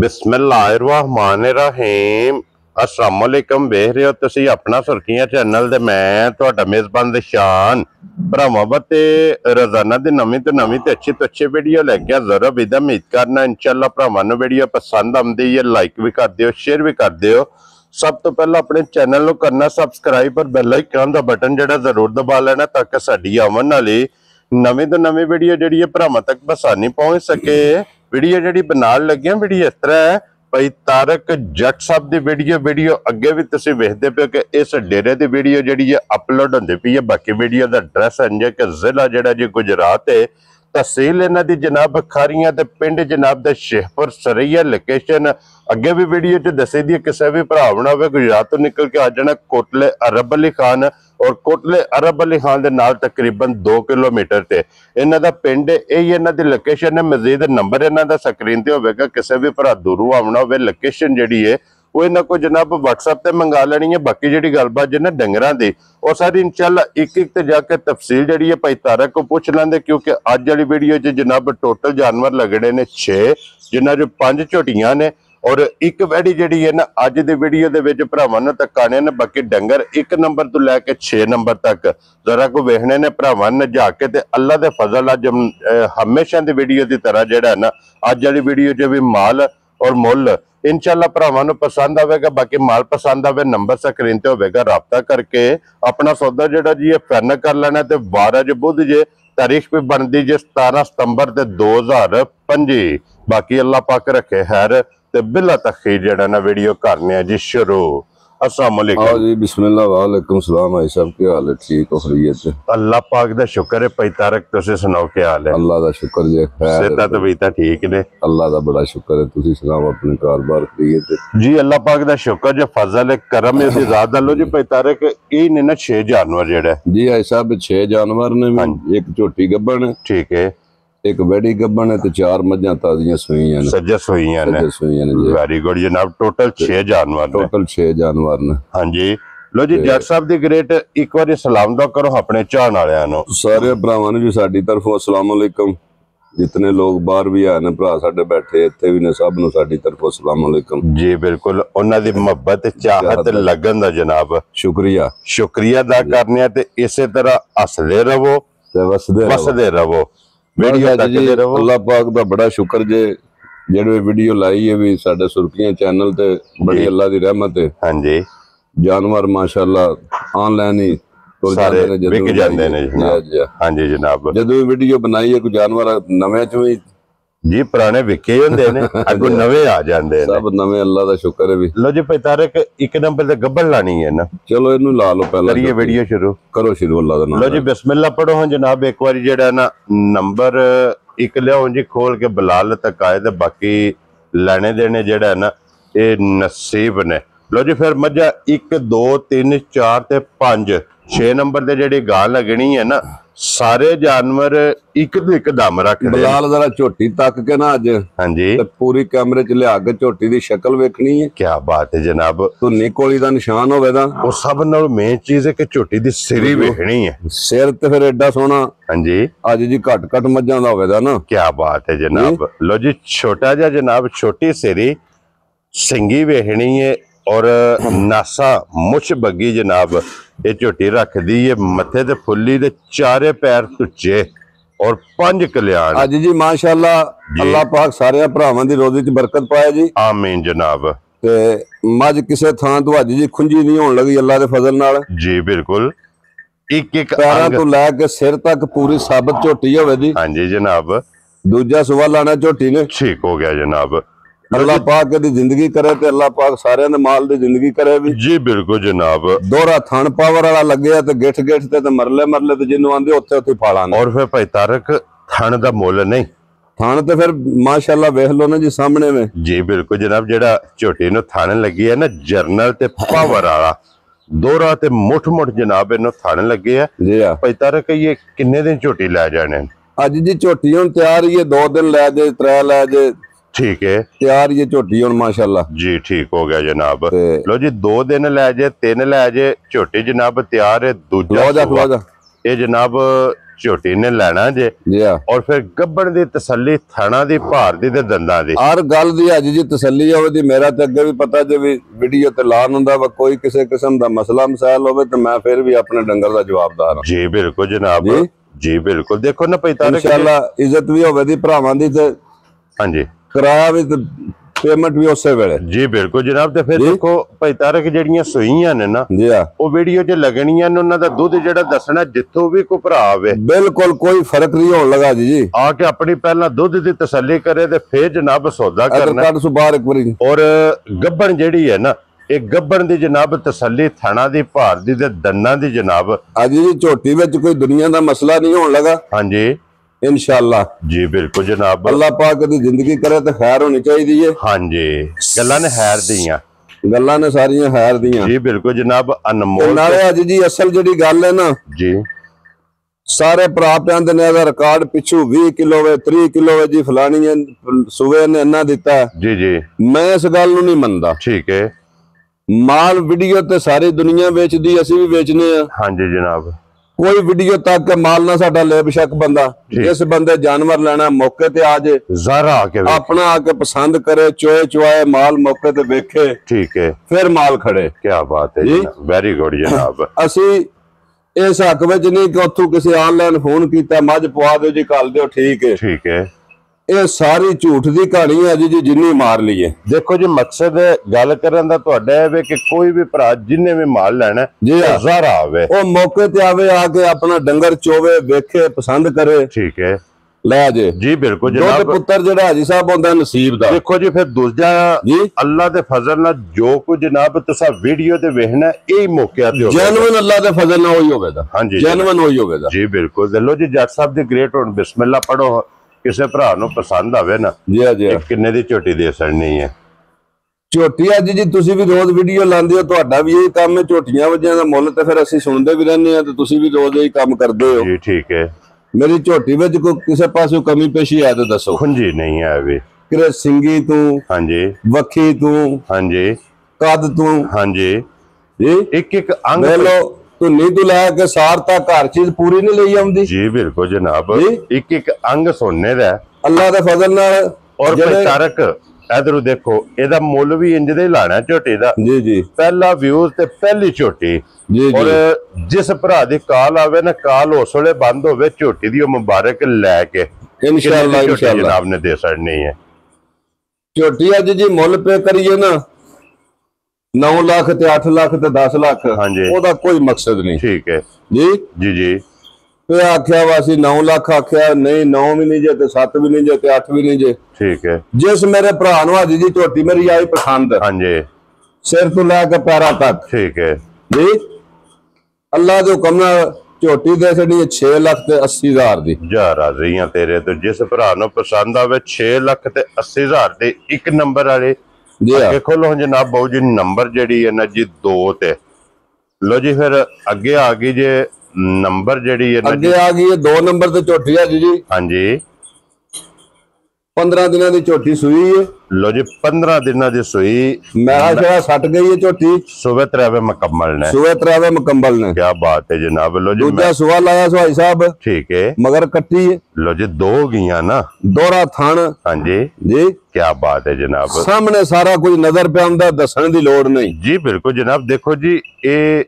बिस्मिल्लाहिर्रहमानिर्रहीम अस्सलाम वालेकुम। वेख रहे हो तुसी अपना सुर्खियां चैनल ते मैं तुहाडा मेजबान निशान भरावां ते रोजाना दी नवीं तो अच्छी वीडियो लैके हाजिर हो। विदा उम्मीद करना इंशाअल्लाह भरावां नूं वीडियो पसंद आउंदी है, लाइक भी कर दिओ, शेयर भी कर दिओ। सब तो पहला अपने चैनल नूं करना सबसक्राइब और बेल आइकन दा बटन जिहड़ा जरूर दबा लेना ताकि साडी आवन वाली नवीं तो नवीं वीडियो जिहड़ी है भरावां तक बसानी पहुंच सके। वीडियो जिहड़ी बनाउण लगे वीडियो इस तरह है भाई तारक जट साहब की वीडियो अगे भी तुसीं वेखदे पे कि इस डेरे की वीडियो जिहड़ी है अपलोड होंदी पई है। बाकी वीडियो का एड्रैस इंज है कि जिला जिहड़ा जी गुजरात है, तहसील इन्हां दी जनाब खारियां ते पिंड जनाब दा शेखपुर सरैया। लोकेशन अगे भी वीडियो च दसी दी। किसी भी भरा होना होवे गुजरात तो निकल के आ जाना कोटले अरब अली खान, और कोटले अरब अली खान दे नाल तकरीबन 2 किलोमीटर ते इन्हां दा पिंड है। यही इन्हां दी लोकेशन है। मजीद नंबर इन्हां दा स्क्रीन ते होवेगा। किसी भी भरा दूरों आना होवे लोकेशन जिहड़ी है वो इन्हां को जनाब WhatsApp ते मंगा लेनी है। बाकी जिहड़ी गलबात जिन्हां डंगरां दी और सारी इंशाअल्लाह एक एक ते जाके तफसील जिहड़ी है भाई तारक को पूछ लेंदे, क्योंकि अज वाली वीडियो च जनाब टोटल जानवर लगने ने 6, जिन्हां चों 5 झोटियां ने और एक वैड़ी जिहड़ी है ना अज दी वीडियो दे विच भरावां नूं तकाने ने। बाकी डंगर 1 नंबर तो लैके 6 नंबर तक जरा को वेखने ने भरावां ने जा के ते अल्लाह दे फजल अज हमेशा दी वीडियो की तरह जिहड़ा ना अज वाली वीडियो च भी माल और मुल इंशाअल्लाह भरावां नूं पसंद आवेगा। बाकी माल पसंद आवे नंबर स्क्रीन ते होवेगा, राबता करके अपना सौदा जिहड़ा जी फाइनल कर लेना। ते 12 ज बुध जे तारीख भी बनती जे 17 सितंबर 2025। बाकी अल्लाह पाक रखे खैर ते बिला तखीर जिहड़ा ना वीडियो करने जी शुरू। अस्सलाम वालेकुम जी, बिस्मिल्लाह वालेकुम सलाम। भाई साहब क्या हाल है? ठीक हो? खैरियत है? अल्लाह पाक दा शुक्र है। भाई तारक तुसीं सुनाओ क्या हाल है? अल्लाह दा शुक्र जे खैर सेहत तबीयत ठीक ने? अल्लाह दा बड़ा शुक्र है। तुसीं सुनाओ अपने कारोबार खैरियत है? जी अल्लाह पाक दा शुक्र जो फजल है करम है ज़ात दा। लो जी भाई तारक ये ने ना 6 जानवर जेड़ा जी भाई साहब 6 जानवर ने, एक झोटी गब्बन है, ठीक है, एक वैड़ी गब्बन है ते 4 मझां ताजियां सूईयां ने, सज्जा सूईयां ने। वेरी गुड जनाब। टोटल 6 जानवर, टोटल 6 जानवर ने। हाँ जी। लो जी जट साहब दी ग्रेट एक बार सलाम दा करो अपने चाहण वालियां नु। सारे भरावां नु जी साडी तरफों अस्सलाम वालेकुम। जितने लोग बाहर भी आए ने भरा साडे बैठे इत्थे भी ने, सब नु साडी तरफों अस्सलाम वालेकुम जी। बिल्कुल उन्हां दी मोहब्बत चाहत लगन दा जनाब शुक्रिया अदा करने ते इसे तरह हसदे रहो ते वसदे रहो। वीडियो तकदे रहो। अल्लाह पाक दा बड़ा शुक्र जे जेड़े वीडियो लाई है भी साडे सुर्खियां चैनल ते बड़ी अल्लाह दी रहमत है। हां जी। जानवर माशाअल्लाह ऑनलाइन ही सारे विक जांदे ने जनाब। हां जी जनाब। जदों वीडियो बनाई है कोई जानवर नवे चों ही जी पुराने विके हुंदे ने अगों नवे आ जांदे ने, सब नवे। अल्लाह दा शुक्र है भी। लो जी भाई तारक एक नंबर ते गब्बल लानी है ना। चलो इनू ला लो पहले, करिए वीडियो शुरू। करो शुरू अल्लाह दा नाम। लो जी बिस्मिल्लाह पढ़ो हां जनाब। एक बार जेड़ा ना नंबर एक लियाओ जी खोल के बिलाल तक आए ते बाकी लेने देने जेड़ा ना ये नसीब ने। लो जी फिर मझा 1 2 3 4 ते 5 6 नंबर ते जेड़ी गां लगनी है ना सारे जानवर एक तो एक दम रख दे। बिलाल जरा झोटी तक के ना अज। हाँ जी। ते पूरी कैमरे च लिया के झोटी दी शक्ल वेखनी है। क्या बात है जनाब। धुन्नी कोली दा निशान होवे दा वो सब नाल मेन चीज है कि झोटी दी सिरी वेखनी है। सिर ते फिर एडा सोना। हाँ जी। अज जी घट मझां दा होवे दा ना। क्या बात है जनाब। लो जी छोटा जा जनाब छोटी सिरी सिंगी वेखनी है और नासा मुछ बगी जनाब ये झोटी रख दी है। मथे ते फुल्ली ते चारे पैर तुच्चे और 5 कल्याण। अज जी माशाअल्लाह अल्लाह पाक सारे भरावां दी रोजी च बरकत पाए जी। आमीन जनाब। ते मझ किसे थां तो अज जी खुंजी नहीं होण लगी अल्लाह दे फजल नाल जी। बिल्कुल एक एक पैरां तो लैके सिर तक पूरी साबित झोटी होवे दी। हाँ जी जनाब। दूजा सुबह लाना झोटी ने। ठीक हो गया जनाब। अल्लाह पाक दी जिंदगी करे ते अल्लाह पाक सारे दे माल दी जिंदगी करे भी जी। बिल्कुल जनाब। दोहरा थन पावर वाला लगे ते गिठ ते मरले ते जिन्नू आंदे उत्थे उत्थे फाड़ा। और फिर भाई तारक थन दा मुल नहीं, थन ते फिर माशाअल्लाह वेख लो ना जी सामने में जी। बिल्कुल जनाब। जेड़ा झोटी नू थन लगी है ना जरनल ते पावर वाला दोहरा ते मुठ जनाब इन्नू थन लगे है जी। भाई तारक ये किन्ने दिन झोटी लै जाने? अज जी झोटी हुण तैयार ही है, 2 दिन लै जे 3 लै जे। ठीक है तैयार ये झोटी हुण माशाअल्लाह जी। ठीक हो गया जनाब। लो जी 2 दिन लै जे 3 लै जे झोटी जनाब तैयार है। दूजा ये जनाब ਝੋਟੀ ਨੇ ਲੈਣਾ ਜੇ ਜੀ ਆ ਔਰ ਫਿਰ ਗੱਬਣ ਦੀ ਤਸੱਲੀ ਥਣਾ ਦੀ ਭਾਰ ਦੀ ਤੇ ਦੰਦਾਂ ਦੀ ਹਰ ਗੱਲ ਦੀ ਅੱਜ ਜੀ ਤਸੱਲੀ ਹੋਵੇ ਦੀ। ਮੇਰਾ ਤੇ ਅੱਗੇ ਵੀ ਪਤਾ ਜੇ ਵੀ ਵੀਡੀਓ ਤੇ ਲਾਣ ਹੁੰਦਾ ਵਾ ਕੋਈ ਕਿਸੇ ਕਿਸਮ ਦਾ ਮਸਲਾ ਮਸਾਇਲ ਹੋਵੇ ਤੇ ਮੈਂ ਫਿਰ ਵੀ ਆਪਣੇ ਡੰਗਰ ਦਾ ਜਵਾਬਦਾਰ ਹਾਂ। ਜੀ ਬਿਲਕੁਲ ਜਨਾਬ, ਜੀ ਬਿਲਕੁਲ। ਦੇਖੋ ਨਾ ਭਾਈ ਤਾਰਿਕ, ਇਨਸ਼ਾਅੱਲਾ ਇੱਜ਼ਤ ਵੀ ਹੋਵੇ ਦੀ ਭਰਾਵਾਂ ਦੀ ਤੇ ਹਾਂਜੀ ਕਿਰਾਇਆ ਵੀ ਤੇ ਪੇਮੈਂਟ ਵੀ ਉਸੇ ਵੇਲੇ। ਜੀ ਬਿਲਕੁਲ ਜਨਾਬ। ਤੇ ਫਿਰ ਦੇਖੋ ਭਾਈ ਤਾਰਿਕ, ਜਿਹੜੀਆਂ ਸੂਈਆਂ ਨੇ ਨਾ ਜੀ ਆ ਉਹ ਵੀਡੀਓ 'ਚ ਲੱਗਣੀਆਂ ਨੇ, ਉਹਨਾਂ ਦਾ ਦੁੱਧ ਜਿਹੜਾ ਦੱਸਣਾ ਜਿੱਥੋਂ ਵੀ ਕੋਈ ਭਰਾ ਆਵੇ ਬਿਲਕੁਲ ਕੋਈ ਫਰਕ ਨਹੀਂ ਹੋਣ ਲੱਗਾ ਜੀ। ਆ ਕੇ ਆਪਣੀ ਪਹਿਲਾਂ ਦੁੱਧ ਦੀ ਤਸੱਲੀ ਕਰੇ ਤੇ ਫਿਰ ਜਨਾਬ ਸੌਦਾ ਅਦਰ ਕਰਨਾ। ਕੱਢ ਸੁਬਾਰ ਇੱਕ ਵਾਰੀ ਔਰ ਗੱਬਣ ਜਿਹੜੀ ਹੈ ਨਾ, ਇਹ ਗੱਬਣ ਦੀ ਜਨਾਬ ਤਸੱਲੀ ਥਣਾ ਦੀ ਭਾਰ ਦੀ ਤੇ ਦੰਦਾਂ ਦੀ ਜਨਾਬ। ਅੱਜ ਜੀ ਝੋਟੀ ਵਿੱਚ ਕੋਈ ਦੁਨੀਆ ਦਾ ਮਸਲਾ ਨਹੀਂ ਹੋਣ ਲੱਗਾ ਹਾਂਜੀ ਇਨਸ਼ਾਅੱਲਾ। ਜੀ ਬਿਲਕੁਲ ਜਨਾਬ। ਅੱਲਾਹ ਪਾਕ ਦੀ ਜ਼ਿੰਦਗੀ ਕਰੇ ਤੇ ਖੈਰ ਹੋਣੀ ਚਾਹੀਦੀ ਹੈ। ਹਾਂਜੀ, ਗੱਲਾਂ ਨੇ ਹੈਰ ਦੀਆਂ, ਗੱਲਾਂ ਨੇ ਸਾਰੀਆਂ ਖੈਰ ਦੀਆਂ। ਜੀ ਬਿਲਕੁਲ ਜਨਾਬ। ਤੇ ਅਨਮੋਲ ਨਾਲੇ ਅੱਜ ਜੀ ਅਸਲ ਜਿਹੜੀ ਗੱਲ ਹੈ ਨਾ, ਜੀ ਸਾਰੇ ਭਰਾ ਪਿਆਂਦੇ ਨੇ ਇਹਦਾ ਰਿਕਾਰਡ ਪਿੱਛੂ 20 ਕਿਲੋ ਵੇ 30 ਕਿਲੋ ਵੇ ਜੀ ਫਲਾਣੀ ਸੂਵੇ ਨੇ ਇੰਨਾ ਦਿੱਤਾ। ਜੀ ਜੀ ਮੈਂ ਇਸ ਗੱਲ ਨੂੰ ਨਹੀਂ ਮੰਨਦਾ। ਠੀਕ ਹੈ। ਮਾਲ ਵੀਡੀਓ ਤੇ ਸਾਰੀ ਦੁਨੀਆ ਵੇਚਦੀ, ਅਸੀਂ ਵੀ ਵੇਚਨੇ ਆ। ਹਾਂਜੀ ਜਨਾਬ। ਕੋਈ ਵੀਡੀਓ ਤੱਕ ਮਾਲ ਨਾ ਸਾਡਾ ਲੈ ਬੇਸ਼ੱਕ ਬੰਦਾ ਜਿਸ ਬੰਦੇ ਜਾਨਵਰ ਲੈਣਾ ਮੌਕੇ ਤੇ ਆ ਜੇ, ਜ਼ਰਾ ਆ ਕੇ ਆਪਣਾ ਆ ਕੇ ਪਸੰਦ ਕਰੇ, ਚੋਏ ਚੁਆਏ ਮਾਲ ਮੌਕੇ ਤੇ ਵੇਖੇ, ਠੀਕ ਹੈ, ਫਿਰ ਮਾਲ ਖੜੇ। ਕੀ ਬਾਤ ਹੈ ਜੀ, ਵੈਰੀ ਗੁੱਡ ਜਨਾਬ। ਅਸੀਂ ਇਸ ਹੱਕ ਵਿੱਚ ਨਹੀਂ ਕਿ ਉੱਥੋਂ ਕਿਸੇ ਆਨਲਾਈਨ ਫੋਨ ਕੀਤਾ ਮੱਝ ਪਵਾ ਦਿਓ ਜੀ, ਘੱਲ ਦਿਓ, ਠੀਕ ਹੈ। ਠੀਕ ਹੈ। ਇਹ ਸਾਰੀ ਝੂਠ ਦੀ ਕਹਾਣੀ ਹੈ ਜੀ, ਜਿੰਨੀ ਮਾਰ ਲਈਏ। ਦੇਖੋ ਜੀ, ਮਕਸਦ ਗੱਲ ਕਰਨ ਦਾ ਤੁਹਾਡਾ ਹੈ ਵੀ ਕਿ ਕੋਈ ਵੀ ਭਰਾ ਜਿੰਨੇ ਵੀ ਮਾਲ ਲੈਣਾ ਜੀ ਜ਼ਰਾ ਆਵੇ, ਉਹ ਮੌਕੇ ਤੇ ਆਵੇ, ਆ ਕੇ ਆਪਣਾ ਡੰਗਰ ਚੋਵੇ, ਵੇਖੇ, ਪਸੰਦ ਕਰੇ, ਠੀਕ ਹੈ, ਲੈ ਜੇ। ਜੀ ਬਿਲਕੁਲ ਦੁੱਧ ਜਨਾਬ। ਪੁੱਤਰ ਜਿਹੜਾ ਹਾਜੀ ਸਾਹਿਬ ਹੁੰਦਾ ਨਸੀਬ ਦਾ। ਦੇਖੋ ਜੀ, ਫਿਰ ਦੂਜਾ ਜੀ ਅੱਲਾ ਦੇ ਫਜ਼ਲ ਨਾਲ ਜੋ ਕੁਝ ਜਨਾਬ ਤੁਸੀਂ ਵੀਡੀਓ ਤੇ ਵੇਖਣਾ ਇਹ ਮੌਕਿਆਂ ਤੇ ਹੋਵੇ, ਜੈਨੂਇਨ ਅੱਲਾ ਦੇ ਫਜ਼ਲ ਨਾਲ ਹੋਈ ਹੋਵੇਗਾ। ਹਾਂਜੀ ਜੈਨੂਇਨ ਹੋਈ ਹੋਵੇਗਾ। ਜੀ ਬਿਲਕੁਲ। ਦੇ ਲੋ ਜੀ, ਜੱਟ ਸਾਹਿਬ ਦੀ ਗ੍ਰੇਟ ਹੁਣ ਬਿਸਮਿਲ੍ਲਾ ਪੜੋ, ਕਿਸੇ ਭਰਾ ਨੂੰ ਪਸੰਦ ਆਵੇ ਨਾ ਜੀ ਜੀ ਕਿੰਨੇ ਦੀ ਝੋਟੀ ਦੇ ਸੜਨੀ ਹੈ। ਝੋਟੀ ਅੱਜ ਜੀ ਤੁਸੀਂ ਵੀ ਰੋਜ਼ ਵੀਡੀਓ ਲਾਉਂਦੇ ਹੋ, ਤੁਹਾਡਾ ਵੀ ਇਹ ਕੰਮ ਹੈ ਝੋਟੀਆਂ ਵਜਿਆਂ ਦਾ ਮੁੱਲ, ਤੇ ਫਿਰ ਅਸੀਂ ਸੁਣਦੇ ਵੀ ਰਹਿੰਦੇ ਆ ਤੇ ਤੁਸੀਂ ਵੀ ਰੋਜ਼ ਇਹ ਕੰਮ ਕਰਦੇ ਹੋ। ਜੀ ਠੀਕ ਹੈ। ਮੇਰੀ ਝੋਟੀ ਵਿੱਚ ਕੋਈ ਕਿਸੇ ਪਾਸੋਂ ਕਮੀ ਪੇਸ਼ੀ ਹੈ ਤਾਂ ਦੱਸੋ। ਖੁੰਜੀ ਨਹੀਂ ਹੈ ਵੀ, ਕਿਰੇ ਸਿੰਗੀ ਤੂੰ, ਹਾਂਜੀ ਵੱਖੀ ਤੂੰ, ਹਾਂਜੀ ਕੱਦ ਤੂੰ, ਹਾਂਜੀ, ਜੀ ਇੱਕ ਇੱਕ ਅੰਗ ਲੈ ਲੋ ਧੁੰਨੀ ਤੋਂ ਲੈ ਕੇ ਸਾਰ ਤੱਕ ਘਰ ਚੀਜ਼ ਪੂਰੀ ਨਹੀਂ ਲਈ ਆਉਂਦੀ। ਜੀ ਬਿਲਕੁਲ ਜਨਾਬ। ਜੀ। ਇੱਕ ਇੱਕ ਅੰਗ ਸੋਨੇ ਦਾ ਅੱਲਾ ਦੇ ਫਜ਼ਲ ਨਾਲ। ਔਰ ਭਾਈ ਤਾਰਕ ਇਧਰੋਂ ਦੇਖੋ, ਇਹਦਾ ਮੁੱਲ ਵੀ ਇੰਜ ਦੇ ਲਾਣਾ ਝੋਟੀ ਦਾ। ਜੀ ਜੀ ਪਹਿਲਾ ਵਿਊਜ਼ ਤੇ ਪਹਿਲੀ ਝੋਟੀ। ਜੀ ਔਰ ਜਿਸ ਭਰਾ ਦੀ ਕਾਲ ਆਵੇ ਨਾ, ਕਾਲ ਉਸ ਵੇਲੇ ਬੰਦ ਹੋਵੇ, ਝੋਟੀ ਦੀ ਉਹ ਮੁਬਾਰਕ ਲੈ ਕੇ ਇਨਸ਼ਾਅੱਲਾ ਇਨਸ਼ਾਅੱਲਾ ਜਨਾਬ ਨੇ ਦੇ ਛੱਡਣੀ ਹੈ। ਝੋਟੀ ਅੱਜ ਜੀ ਮੁੱਲ ਪੇ ਕਰੀਏ ਨਾ 9 ਲੱਖ ਤੇ 8 ਲੱਖ ਤੇ 10 ਲੱਖ, ਹਾਂਜੀ। ਉਹਦਾ ਕੋਈ ਮਕਸਦ ਨਹੀਂ। ਠੀਕ ਹੈ ਜੀ ਜੀ ਜੀ। ਤੇ ਆਖਿਆ ਵਾ ਅਸੀਂ 9 ਲੱਖ ਆਖਿਆ, ਨਹੀਂ 9 ਵੀ ਨਹੀਂ ਜੇ ਤੇ 7 ਵੀ ਨਹੀਂ ਜੇ ਤੇ 8 ਵੀ ਨਹੀਂ ਜੇ। ਠੀਕ ਹੈ। ਜਿਸ ਮੇਰੇ ਭਰਾ ਨੂੰ ਅੱਜ ਜੀ ਝੋਟੀ ਮੇਰੀ ਆਈ ਪਸੰਦ, ਹਾਂਜੀ ਸਿਰ ਤੋਂ ਲੈ ਕੇ ਪੈਰਾਂ ਤੱਕ, ਠੀਕ ਹੈ ਜੀ ਅੱਲਾ ਦੇ ਹੁਕਮ ਨਾਲ ਝੋਟੀ ਦੇ ਛੜੀ 6 ਲੱਖ ਤੇ 80 ਹਜ਼ਾਰ ਦੀ। ਜਾ ਰਾਜ਼ੀਆਂ ਤੇਰੇ ਤੋਂ, ਜਿਸ ਭਰਾ ਨੂੰ ਪਸੰਦ ਆਵੇ 6 ਲੱਖ ਤੇ 80 ਹਜ਼ਾਰ ਦੇ ਇੱਕ ਨੰਬਰ ਵਾਲੇ। ਜੀ ਅੱਗੇ ਖੋਲੋ ਜਨਾਬ ਬਾਊ ਜੀ, ਨੰਬਰ ਜਿਹੜੀ ਹੈ ਨਾ ਜੀ 2 ਤੇ ਲੋ ਜੀ। ਫਿਰ ਅੱਗੇ ਆ ਗਈ ਜੇ ਨੰਬਰ ਜਿਹੜੀ ਹੈ ਨਾ ਅੱਗੇ ਆ ਗਈ 2 ਨੰਬਰ ਤੇ ਝੋਟੀ ਅੱਜ ਜੀ ਹਾਂਜੀ 15 ਦਿਨਾਂ ਦੀ ਝੋਟੀ ਸੂਈ ਹੈ। ਲੋ ਜੀ 15 ਦਿਨਾਂ ਦੀ ਸੂਈ, ਮੈਂ ਆਖਿਆ ਸੱਟ ਗਈ ਹੈ ਝੋਟੀ, ਸੁਬਹ ਤਰਾਵੇ ਮੁਕੰਮਲ ਨੇ। ਸੂਏ ਤਰਾਵੇ ਮੁਕੰਮਲ ਨੇ। ਕੀ ਬਾਤ ਹੈ ਜਨਾਬ। ਲੋ ਜੀ ਦੂਜਾ ਸੁਆ ਲਾਇਆ ਸਵਾਈ ਸਾਹਿਬ, ਠੀਕ ਹੈ। ਮਗਰ ਕੱਟੀ ਹੈ, ਲੋ ਜੀ 2 ਗਈਆਂ ਨਾ, ਦੋਹਰਾ ਥਣ। ਹਾਂਜੀ ਜੀ ਕੀ ਬਾਤ ਹੈ ਜਨਾਬ। ਸਾਹਮਣੇ ਸਾਰਾ ਕੁਝ ਨਜ਼ਰ ਪਿਆ ਹੁੰਦਾ, ਦੱਸਣ ਦੀ ਲੋੜ ਨਹੀਂ। ਜੀ ਬਿਲਕੁਲ ਜਨਾਬ। ਦੇਖੋ ਜੀ, ਇਹ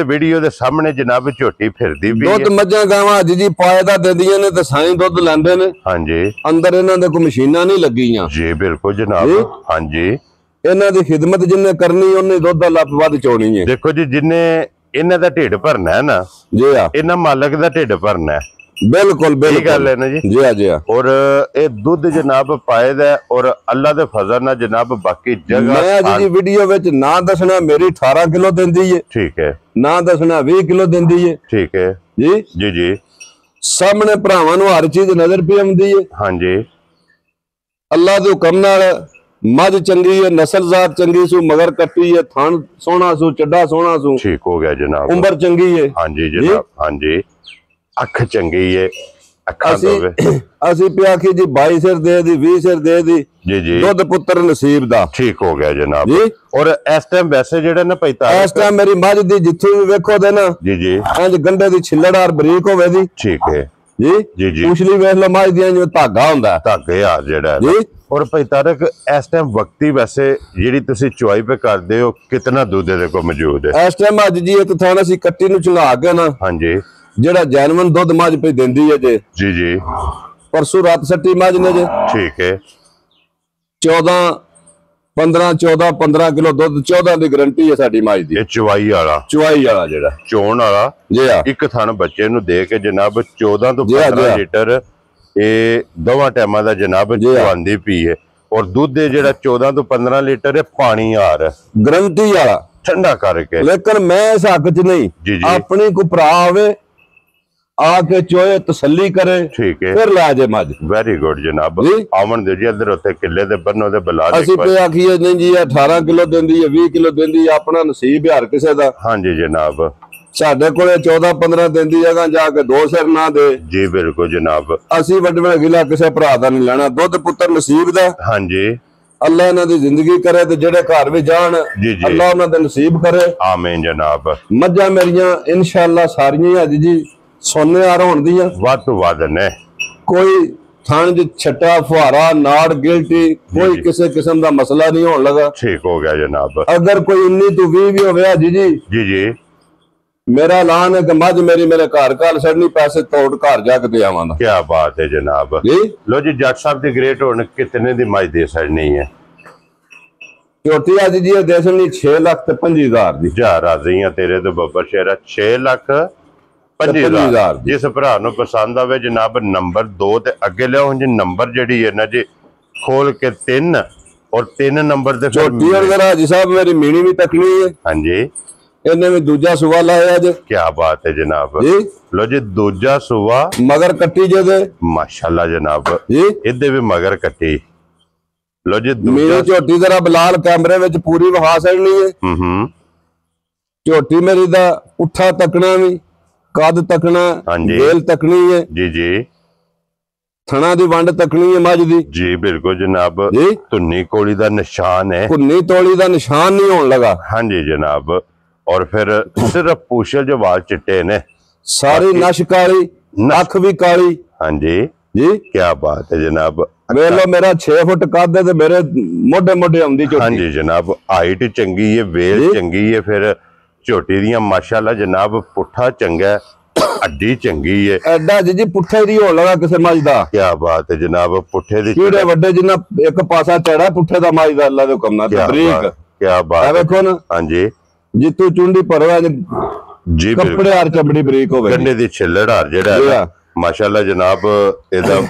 ਵੀਡੀਓ ਦੇ ਸਾਹਮਣੇ ਜਨਾਬ ਝੋਟੀ ਫਿਰਦੀ ਵੀ ਦੁੱਧ ਮੱਝਾਂ ਗਾਵਾਂ ਅੱਜ ਜੀ ਪਾਇਦਾ ਦਿੰਦੀਆਂ ਨੇ ਤੇ ਸਾਈਂ ਦੁੱਧ ਲੈਂਦੇ ਨੇ। ਹਾਂਜੀ ਅੰਦਰ ਇਹਨਾਂ ਦੇ ਕੋਈ ਮਸ਼ੀਨਾਂ ਨਹੀਂ ਲੱਗੀਆਂ। ਜੀ ਬਿਲਕੁਲ ਜਨਾਬ। ਹਾਂਜੀ ਇਹਨਾਂ ਦੀ ਖਿਦਮਤ ਜਿੰਨੇ ਕਰਨੀ ਉਹਨੇ ਦੁੱਧ ਦਾ ਲੱਭ ਵੱਧ ਚੋਣੀ ਹੈ। ਦੇਖੋ ਜੀ, ਜਿੰਨੇ ਇਹਨਾਂ ਦਾ ਢਿੱਡ ਭਰਨਾ ਹੈ ਨਾ, ਜੀ ਆ ਇਹਨਾਂ ਮਾਲਕ ਦਾ ਢਿੱਡ ਭਰਨਾ ਹੈ। ਬਿਲਕੁਲ ਇਹ ਬਿਲਕੁਲ ਗੱਲ ਹੈ ਨਾ ਜੀ। ਜੀ ਆ ਜੀ ਆ। ਔਰ ਇਹ ਦੁੱਧ ਜਨਾਬ ਪਾਇਦਾ ਹੈ ਔਰ ਅੱਲਾ ਦੇ ਫਜ਼ਲ ਨਾਲ ਜਨਾਬ ਬਾਕੀ ਜਗ੍ਹਾ ਮੈਂ ਅੱਜ ਦੀ ਵੀਡੀਓ ਵਿੱਚ ਨਾ ਦੱਸਣਾ ਮੇਰੀ 18 ਕਿਲੋ ਦਿੰਦੀ ਏ, ਠੀਕ ਹੈ, ਨਾ ਦੱਸਣਾ 20 ਕਿਲੋ ਦਿੰਦੀ ਏ। ਠੀਕ ਹੈ ਜੀ ਜੀ ਜੀ। ਸਾਹਮਣੇ ਭਰਾਵਾਂ ਨੂੰ ਹਰ ਚੀਜ਼ ਨਜ਼ਰ ਪਈ ਆਉਂਦੀ ਏ। ਹਾਂਜੀ ਅੱਲਾ ਦੇ ਹੁਕਮ ਨਾਲ ਮੱਝ ਚੰਗੀ ਏ, ਨਸਲਜ਼ਾਤ ਚੰਗੀ ਸੂ, ਮਗਰ ਕੱਟੀ ਏ, ਥਣ ਸੋਹਣਾ ਸੂ, ਚੱਡਾ ਸੋਹਣਾ ਸੂ, ਠੀਕ ਹੋ ਗਿਆ ਜਨਾਬ। ਉਮਰ ਚੰਗੀ ਏ। ਹਾਂਜੀ ਜਨਾਬ। ਹਾਂਜੀ ਅੱਖ ਚੰਗੀ ਏ, ਅੱਖਾਂ ਤੋਂ ਵੇ ਅਸੀਂ ਪਿਆ ਕਿ ਜੀ 22 ਸਿਰ ਦੇ ਦੀ 20 ਸਿਰ ਦੇ ਦੀ ਜੀ ਜੀ ਦੁੱਧ ਪੁੱਤਰ ਨਸੀਬ ਦਾ ਠੀਕ ਹੋ ਗਿਆ ਜਨਾਬ ਜੀ। ਔਰ ਇਸ ਟਾਈਮ ਵੈਸੇ ਜਿਹੜੇ ਨਾ ਭਾਈ ਇਸ ਟਾਈਮ ਮੇਰੀ ਮੱਝ ਦੀ ਜਿੱਥੇ ਵੀ ਵੇਖੋ ਦੇ ਨਾ ਜੀ ਜੀ ਇੰਜ ਗੰਡੇ ਦੀ ਛਿੱਲੜਾਰ ਬਰੀਕ ਹੋਵੇ ਦੀ ਠੀਕ ਹੈ ਜੀ ਜੀ ਜੀ ਪੁਛਲੀ ਵੇਖ ਲਓ ਮੱਝ ਦੀਆਂ ਜਿਵੇਂ ਧਾਗਾ ਹੁੰਦਾ ਧਾਗੇ ਯਾਰ ਜਿਹੜਾ ਹੈ ਨਾ। ਜੀ। ਔਰ ਭਾਈ ਤਾਰਕ ਇਸ ਟਾਈਮ ਵਕਤੀ ਵੈਸੇ ਜਿਹੜੀ ਤੁਸੀਂ ਚੁਆਈ ਪੇ ਕਰਦੇ ਹੋ ਕਿਤਨਾ ਦੁੱਧ ਇਹਦੇ ਕੋਲ ਮੌਜੂਦ ਹੈ ਇਸ ਟਾਈਮ ਅੱਜ ਜੀ ਇੱਕ ਥਾਂ ਅਸੀਂ ਕੱਟੀ ਨੂੰ ਚਲਾ ਕੇ ਨਾ ਹਾਂਜੀ ਜਿਹੜਾ ਜੈਨੂਇਨ ਦੁੱਧ ਮੱਝ ਪਈ ਦਿੰਦੀ ਹੈ ਜੇ ਜੀ ਜੀ ਪਰਸੋਂ ਰਾਤ ਸੱਟੀ ਮੱਝ ਨੇ ਜੇ ਠੀਕ ਹੈ 15 ਕਿਲੋ ਦੁੱਧ 14 ਦੀ ਗਾਰੰਟੀ ਹੈ ਸਾਡੀ ਮੱਝ ਦੀ ਇਹ ਚੁਆਈ ਵਾਲਾ ਚੁਆਈ ਵਾਲਾ ਜਿਹੜਾ ਚੋਣ ਵਾਲਾ ਜੀ ਆ ਇੱਕ ਥਣ ਬੱਚੇ ਨੂੰ ਦੇ ਕੇ ਜਨਾਬ 14 ਤੋਂ ਜੀ ਆ, 15 ਲੀਟਰ ਇਹ ਦੋਵਾਂ ਟਾਈਮਾਂ ਦਾ ਜਨਾਬ ਜੀ ਆ। ਚਵਾਉਂਦੀ ਪਈ ਹੈ ਔਰ ਦੁੱਧ ਇਹ ਜਿਹੜਾ 14 ਤੋਂ 15 ਲੀਟਰ ਹੈ ਪਾਣੀ ਆ ਰਿਹਾ ਗਾਰੰਟੀ ਵਾਲਾ ਠੰਡਾ ਕਰਕੇ ਲੇਕਿਨ ਮੈਂ ਇਸ ਹੱਕ ਚ ਨਹੀਂ ਜੀ ਜੀ ਆਪਣੀ ਕੋ ਭਰਾ ਆਵੇ ਆ ਕੇ ਚੋਏ ਤਸੱਲੀ ਕਰੇ ਠੀਕ ਹੈ ਫਿਰ ਲੈ ਜੇ ਮੱਝ ਵੈਰੀ ਗੁੱਡ ਜਨਾਬ ਜੀ। ਆਮਣ ਦੇ ਜੀ ਇੱਧਰ ਉੱਤੇ ਕਿੱਲੇ ਦੇ ਬੰਨੋ ਦੇ ਬਲਾ ਅਸੀਂ ਤੇ ਆਖੀਏ ਨਹੀਂ ਜੀ 18 ਕਿਲੋ ਦਿੰਦੀ ਹੈ 20 ਕਿਲੋ ਦਿੰਦੀ ਹੈ ਆਪਣਾ ਨਸੀਬ ਹਰ ਕਿਸੇ ਦਾ ਹਾਂਜੀ ਜਨਾਬ ਸਾਡੇ ਕੋਲੇ 14 15 ਦਿੰਦੀ ਹੈਗਾ ਜਾ ਕੇ ਦੋ ਸਿਰ ਨਾ ਦੇ ਜੀ ਬਿਲਕੁਲ ਜਨਾਬ ਅਸੀਂ ਵੱਡੇ ਗਿਲਾ ਕਿਸੇ ਭਰਾ ਦਾ ਨਹੀਂ ਲੈਣਾ ਦੁੱਧ ਪੁੱਤਰ ਨਸੀਬ ਦਾ ਹਾਂਜੀ ਅੱਲਾ ਇਹਨਾਂ ਦੀ ਜ਼ਿੰਦਗੀ ਕਰੇ ਤੇ ਜਿਹੜੇ ਘਰ ਵੀ ਜਾਣ ਜੀ ਜੀ ਅੱਲਾ ਉਹਨਾਂ ਦਾ ਨਸੀਬ ਕਰੇ ਆਮੀਨ ਜਨਾਬ ਮੱਝਾਂ ਮੇਰੀਆਂ ਇਨਸ਼ਾਅੱਲਾ ਸਾਰੀਆਂ ਅੱਜ ਜੀ ਸੋਨੇ ਆ ਹੋਣ ਦੀਆਂ ਵੱਧ ਤੋਂ ਵੱਧ ਨੇ ਕੋਈ ਥਣ ਚ ਛੱਟਾ ਫੁਹਾਰਾ ਨਾੜ ਗਿਲਟੀ ਕੋਈ ਕਿਸੇ ਕਿਸਮ ਦਾ ਮਸਲਾ ਨਹੀਂ ਹੋਣ ਲੱਗਾ ਠੀਕ ਹੋ ਗਿਆ ਜਨਾਬ ਅਗਰ ਕੋਈ 19 ਤੋਂ 20 ਵੀ ਹੋਵੇ ਜੀ ਜੀ ਜੀ ਜੀ ਮੇਰਾ ਐਲਾਨ ਹੈ ਕਿ ਮੱਝ ਮੇਰੀ ਮੇਰੇ ਘਰ ਘਰ ਛੱਡਣੀ ਪੈਸੇ ਤੋੜ ਘਰ ਜਾ ਕੇ ਦੇ ਆਵਾਂਗਾ ਕੀ ਬਾਤ ਹੈ ਜਨਾਬ ਜੀ ਲੋ ਜੀ ਜੱਟ ਸਾਹਿਬ ਦੀ ਗ੍ਰੇਟ ਹੁਣ ਕਿਤਨੇ ਦੀ ਮੱਝ ਦੇ ਸੜਨੀ ਹੈ ਝੋਟੀ ਅੱਜ ਜੀ ਇਹ ਦੇਸਣੀ 6 ਲੱਖ ਤੇ 25,000 ਦੀ ਜਾ ਰਾਜ਼ੀਆਂ ਤੇਰੇ ਤੋਂ ਬੱਬਰ ਸ਼ੇਰਾ 6 ਲੱਖ 25,000 ਜਿਸ ਭਰਾ ਨੂੰ ਪਸੰਦ ਆਵੇ ਜਨਾਬ ਨੰਬਰ 2 ਤੇ ਅੱਗੇ ਲਿਆਓ ਹੁਣ ਜੀ ਨੰਬਰ ਜਿਹੜੀ ਹੈ ਨਾ ਜੀ ਖੋਲ ਕੇ 3 ਔਰ 3 ਨੰਬਰ ਤੇ ਝੋਟੀ ਔਰ ਜਰਾ ਜੀ ਸਾਹਿਬ ਮੇਰੀ ਮੀਣੀ ਵੀ ਤੱਕਣੀ ਹੈ ਹਾਂਜੀ ਇਹਨੇ ਵੀ ਦੂਜਾ ਸੂਆ ਲਾਇਆ ਅੱਜ ਕੀ ਬਾਤ ਹੈ ਜਨਾਬ ਜੀ ਲੋ ਜੀ ਦੂਜਾ ਸੂਆ ਮਗਰ ਕੱਟੀ ਜੇ ਦੇ ਮਾਸ਼ਾਅੱਲਾ ਜਨਾਬ ਜੀ ਇਹਦੇ ਵੀ ਮਗਰ ਕੱਟੀ ਲੋ ਜੀ ਮੇਰੀ ਝੋਟੀ ਜਰਾ ਬਲਾਲ ਕੈਮਰੇ ਵਿੱਚ ਪੂਰੀ ਵਹਾ ਸਕਣੀ ਹੈ ਹੂੰ ਝੋਟੀ ਮੇਰੀ ਦਾ ਉੱਠਾ ਤੱਕਣਾ ਵੀ ਕੱਦ ਤੱਕਣਾ ਹਾਂਜੀ। ਵੇਲ ਤੱਕਣੀ ਹੈ ਜੀ ਜੀ ਥਣਾ ਦੀ ਵੰਡ ਤੱਕਣੀ ਹੈ ਮੱਝ ਦੀ ਜੀ ਬਿਲਕੁਲ ਜਨਾਬ ਜੀ ਧੁੰਨੀ ਕੋਲੀ ਦਾ ਨਿਸ਼ਾਨ ਹੈ ਕੁੰਨੀ ਤੋਲੀ ਦਾ ਨਿਸ਼ਾਨ ਨਹੀਂ ਹੋਣ ਲਗਾ ਹਾਂਜੀ ਜਨਾਬ ਔਰ ਫਿਰ ਸਿਰਫ ਪੂਛਲ ਜੋ ਵਾਲ ਚਿੱਟੇ ਨੇ ਸਾਰੀ ਨਸ਼ ਕਾਲੀ ਅੱਖ ਵੀ ਕਾਲੀ ਹਾਂਜੀ ਜੀ ਕੀ ਬਾਤ ਹੈ ਜਨਾਬ ਵੇਖ ਲੋ ਮੇਰਾ 6 ਫੁੱਟ ਕੱਦ ਹੈ ਤੇ ਮੇਰੇ ਮੋਢੇ ਮੋਢੇ ਆਉਂਦੀ ਝੋਟੀ ਹਾਂਜੀ ਜਨਾਬ ਹਾਈਟ ਚੰਗੀ ਹੈ ਵੇਲ ਚੰਗੀ ਹੈ ਫਿਰ ਝੋਟੀ ਦੀਆਂ ਮਾਸ਼ਾਅੱਲਾ ਜਨਾਬ ਪੁੱਠਾ ਚੰਗਾ ਹੈ, ਅੱਡੀ ਚੰਗੀ ਹੈ ਐਡਾ ਜੀ ਪੁੱਠੇ ਦੀ ਹੋਣ ਲਗਾ ਕਿਸੇ ਮੱਝ ਦਾ ਕੀ ਬਾਤ ਹੈ ਜਨਾਬ ਪੁੱਠੇ ਦੀ ਕੀੜੇ ਵੱਡੇ ਜਿੰਨਾ ਇੱਕ ਪਾਸਾ ਚੜਾ ਪੁੱਠੇ ਦਾ ਮੱਝ ਦਾ ਅੱਲਾ ਦੇ ਹੁਕਮ ਨਾਲ ਬਰੀਕ ਕੀ ਬਾਤ ਆ ਹੈ ਵੇਖੋ ਨਾ ਹਾਂਜੀ ਜਿੱਤੂ ਚੁੰਡੀ ਭਰਵਾ ਜੀ ਕੱਪੜੇ ਹਰ ਚਮੜੀ ਬਰੀਕ ਹੋਵੇ ਗੰਨੇ ਦੀ ਛਿੱਲੜ ਹਾਰ ਜਿਹੜਾ ਹੈ ਨਾ, ਮਾਸ਼ਾਅੱਲਾ ਜਨਾਬ ਇਹਦਾ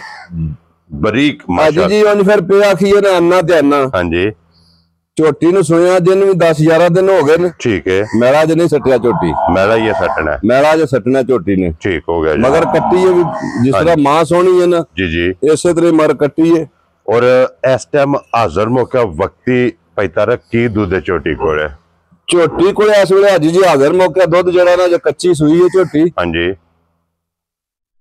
ਬਰੀਕ ਅੱਜ ਮਾਸ਼ਾਅੱਲਾ ਜੀ ਉਹਨ ਫਿਰ ਪਿਆ ਆਖੀਏ ਨਾ ਅੰਨਾ ਤੇ ਅੰਨਾ ਹਾਂਜੀ ਝੋਟੀ ਨੂੰ ਸੁਣਿਆ ਦਿਨ ਵੀ 10-11 ਦਿਨ ਹੋ ਗਏ ਨੇ ਠੀਕ ਹੈ ਮੈਲਾ ਜ ਨਹੀਂ ਸੱਟਿਆ ਝੋਟੀ ਮੈਲਾ ਇਹ ਸੱਟਣਾ ਹੈ। ਮੈਲਾ ਜ ਸੱਟਣਾ ਝੋਟੀ ਨੇ ਠੀਕ ਹੋ ਗਿਆ ਜੀ ਮਗਰ ਕੱਟੀ ਹੈ ਵੀ ਜਿਸ ਤਰ੍ਹਾਂ ਮਾਂ ਸੋਹਣੀ ਹੈ ਨਾ ਜੀ ਜੀ ਇਸੇ ਤਰ੍ਹਾਂ ਮਰ ਕੱਟੀ ਹੈ ਔਰ ਇਸ ਟਾਈਮ ਹਾਜ਼ਰ ਮੌਕਾ ਵਕਤੀ ਪੈਤਾਰਾ ਕੀ ਦੁੱਧ ਹੈ ਝੋਟੀ ਕੋਲ ਹੈ ਝੋਟੀ ਕੋਲੇ ਇਸ ਵੇਲੇ ਅੱਜ ਜੀ ਹਾਜ਼ਰ ਮੌਕੇ ਦੁੱਧ ਜਿਹੜਾ ਨਾ ਜੇ ਕੱਚੀ ਸੂਈ ਹੈ ਝੋਟੀ ਹਾਂਜੀ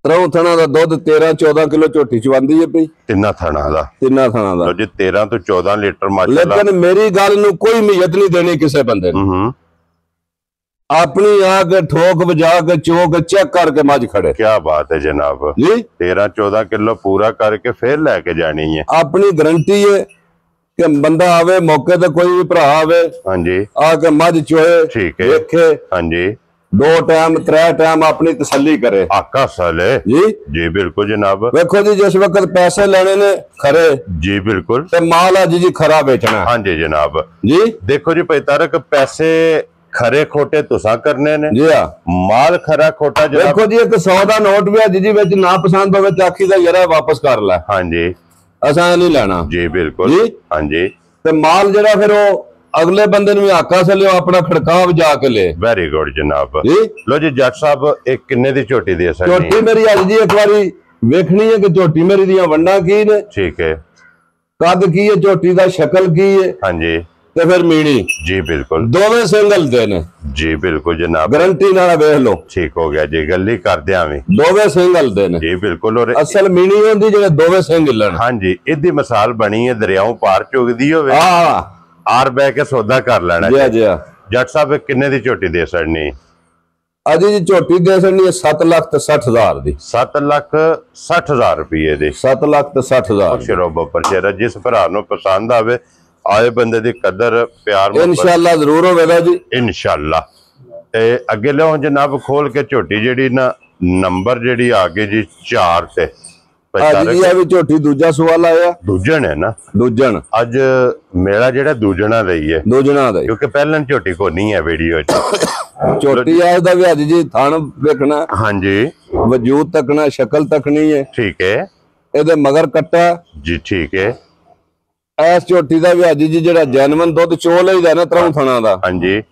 ਤਰੋਂ ਥਣਾ ਦਾ ਦੁੱਧ 13-14 ਕਿਲੋ ਝੋਟੀ ਚਵਾਂਦੀ ਹੈ ਪਈ ਤਿੰਨਾਂ ਥਣਾ ਦਾ ਤਿੰਨਾਂ ਥਣਾ ਦਾ ਲੋ ਜੀ 13 ਤੋਂ 14 ਲੀਟਰ ਮਾਸ਼ਾਅੱਲਾ ਲੇਕਿਨ ਮੇਰੀ ਗੱਲ ਨੂੰ ਕੋਈ ਮਿਹਨਤ ਨਹੀਂ ਦੇਣੀ ਕਿਸੇ ਬੰਦੇ ਨੂੰ ਹੂੰ ਆਪਣੀ ਆ ਕੇ ਠੋਕ ਵਜਾ ਕੇ ਚੋਕ ਚੈੱਕ ਕਰਕੇ ਮੱਝ ਖੜੇ ਕੀ ਬਾਤ ਹੈ ਜਨਾਬ ਜੀ 13 14 ਕਿਲੋ ਪੂਰਾ ਕਰਕੇ ਫਿਰ ਲੈ ਕੇ ਜਾਣੀ ਹੈ ਆਪਣੀ ਗਰੰਟੀ ਹੈ ਕਿ ਬੰਦਾ ਆਵੇ ਮੌਕੇ ਤੇ ਕੋਈ ਵੀ ਭਰਾ ਆਵੇ ਹਾਂਜੀ ਆ ਕੇ ਮੱਝ ਚੋਏ ਠੀਕ ਹੈ ਦੇਖੇ ਹਾਂਜੀ 2 ਟਾਈਮ 3 ਟਾਈਮ ਆਪਣੀ ਤਸੱਲੀ ਕਰੇ ਆਕਾ ਸਾਲੇ ਜੀ ਜੀ ਬਿਲਕੁਲ ਜਨਾਬ ਵੇਖੋ ਜੀ ਜਿਸ ਵਕਤ ਪੈਸੇ ਲੈਣੇ ਨੇ ਖਰੇ ਜੀ ਬਿਲकुल ਤੇ ਮਾਲ ਅੱਜ ਜੀ ਖਰਾ ਵੇਚਣਾ ਹਾਂਜੀ ਜਨਾਬ ਜੀ ਦੇਖੋ ਜੀ ਪੈਤਾਰਕ ਪੈਸੇ ਖਰੇ ਖੋਟੇ ਤੁਸਾਂ ਕਰਨੇ ਨੇ ਜੀ ਆ ਮਾਲ ਖਰਾ ਖੋਟਾ ਜਨਾਬ ਵੇਖੋ ਜੀ ਇੱਕ 100 ਦਾ ਨੋਟ ਵੀ ਅੱਜ ਜੀ ਵਿੱਚ ਨਾ ਪਸੰਦ ਹੋਵੇ ਤੇ ਆਖੀ ਦਾ ਯਾਰਾ ਵਾਪਸ ਕਰ ਲੈ ਹਾਂਜੀ ਅਸਾਂ ਨਹੀਂ ਲੈਣਾ ਜੀ ਬਿਲकुल ਜੀ ਹਾਂਜੀ ਤੇ ਮਾਲ ਜਿਹੜਾ ਫਿਰ ਉਹ ਅਗਲੇ ਬੰਦੇ ਨੂੰ ਵੀ ਆਕਾ ਸਲਿਓ ਆਪਣਾ ਖੜਕਾਵ ਜਾ ਕੇ ਲੈ ਵੈਰੀ ਗੁੱਡ ਜਨਾਬ ਜੀ ਲੋ ਜੀ ਜੱਟ ਸਾਹਿਬ ਇਹ ਕਿੰਨੇ ਦੀ ਝੋਟੀ ਦੀ ਅਸਰ ਝੋਟੀ ਮੇਰੀ ਅੱਜ ਜੀ ਇੱਕ ਵਾਰੀ ਵੇਖਣੀ ਹੈ ਕਿ ਝੋਟੀ ਮੇਰੀ ਦੀਆਂ ਵੰਡਾਂ ਕੀ ਨੇ ਠੀਕ ਹੈ ਕੱਦ ਕੀ ਹੈ ਝੋਟੀ ਦਾ ਸ਼ਕਲ ਕੀ ਹੈ ਹਾਂਜੀ ਤੇ ਫਿਰ ਮੀਣੀ ਜੀ ਬਿਲकुल ਦੋਵੇਂ ਸਿੰਗਲ ਦੇ ਨੇ ਜੀ ਬਿਲकुल जनाब ਗਾਰੰਟੀ ਨਾਲ ਵੇਖ ਲਓ ठीक हो गया जी गल ही कर दिया ਦੋਵੇਂ ਸਿੰਗਲ ਦੇ ਨੇ जी बिल्कुल और ਅਸਲ ਮੀਣੀ ਹੁੰਦੀ ਜਿਹੜੇ ਦੋਵੇਂ ਸਿੰਗਲ ਲੈਣ हाँ जी इदी मिसाल बनी है दरियाओं पार चुगदी होवे ਹਾਂ आर बह के सौदा कर लेना ਜੀ ਜੀ जट साहब किन्ने दी झोटी दे सड़नी ਅਜੀ ਜੀ ਝੋਟੀ ਦੇ ਸਕਣੀ 7,60,000 ਦੀ 7,60,000 रुपये दी 7,60,000 ਸ਼ਰੋ ਬੱਪਰ ਸ਼ੇਰਾ ਜਿਸ ਭਰਾ ਨੂੰ ਪਸੰਦ ਆਵੇ ਆਏ ਬੰਦੇ ਦੀ ਕਦਰ ਪਿਆਰ ਇਨਸ਼ਾਅੱਲਾ ਜ਼ਰੂਰ ਹੋਵੇਗਾ ਜੀ ਇਨਸ਼ਾਅੱਲਾ ਤੇ ਅੱਗੇ ਲਿਓ ਜਨਾਬ ਖੋਲ ਕੇ ਝੋਟੀ ਜਿਹੜੀ ਨਾ ਨੰਬਰ ਜਿਹੜੀ ਆ ਗਈ ਜੀ 4 ਤੇ ਅੱਜ ਜੀ ਇਹ ਵੀ ਝੋਟੀ ਦੂਜਾ ਸਵਾਲ ਆਇਆ ਦੂਜਣ ਹੈ ਨਾ ਦੂਜਣ ਅੱਜ ਮੇਰਾ ਜਿਹੜਾ ਦੂਜਣਾ ਰਹੀ ਹੈ ਦੂਜਣਾ ਦਾ ਕਿਉਂਕਿ ਪਹਿਲਾਂ ਝੋਟੀ ਕੋ ਨਹੀਂ ਹੈ ਵੀਡੀਓ ਚ ਝੋਟੀ ਆ ਦਾ ਵੀ ਅੱਜ ਜੀ ਥਣ ਵੇਖਣਾ ਹਾਂਜੀ ਵਜੂਦ ਤੱਕਣਾ ਸ਼ਕਲ ਤੱਕਣੀ ਹੈ ਠੀਕ ਹੈ ਇਹਦੇ ਮਗਰ ਕੱਟਾ ਜੀ ਠੀਕ ਹੈ ਇਸ ਝੋਟੀ ਦਾ ਵੀ ਅੱਜ ਜੀ ਜਿਹੜਾ ਜੈਨੂਇਨ ਦੁੱਧ ਚੋ ਲਈਦਾ ਨਾ ਤਰ੍ਹਾਂ ਥਣਾ ਦਾ ਹਾਂਜੀ